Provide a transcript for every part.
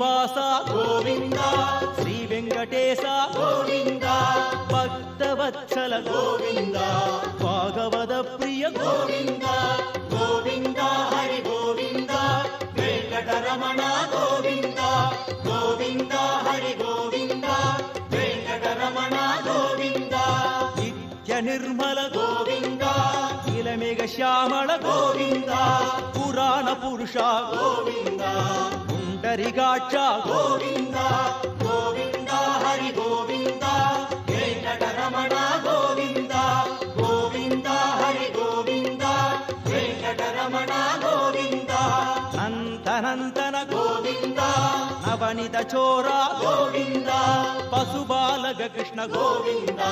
శ్రీనివాస గోవింద శ్రీ వెంకటేశ గోవింద భక్తవత్సల గోవింద భాగవత ప్రియ గోవింద గోవింద హరి గోవింద వెంకటరమణ గోవింద గోవింద హరి గోవింద వెంకటరమణ గోవింద నిత్య నిర్మల గోవింద నీలమేఘ శ్యామళ గోవింద పురాణ పురుష గోవింద పుండరికాక్ష గోవింద గోవింద హరి గోవింద వెంకటరమణ గోవింద గోవింద హరి గోవింద వెంకటరమణ గోవింద నందనందన గోవింద నవనిత చోర గోవింద పశుబాలక కృష్ణ గోవింద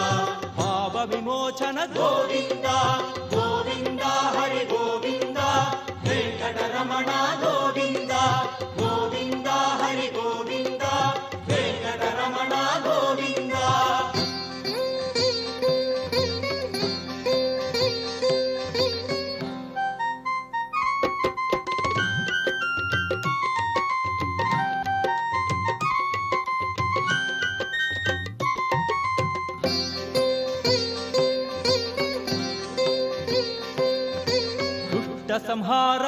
పాప విమోచన గోవింద గోవింద హరి గోవింద వెంకటరమణ గోవింద గోవింద హరి గోవింద వెంకటరమణ గోవింద దుష్ట సంహార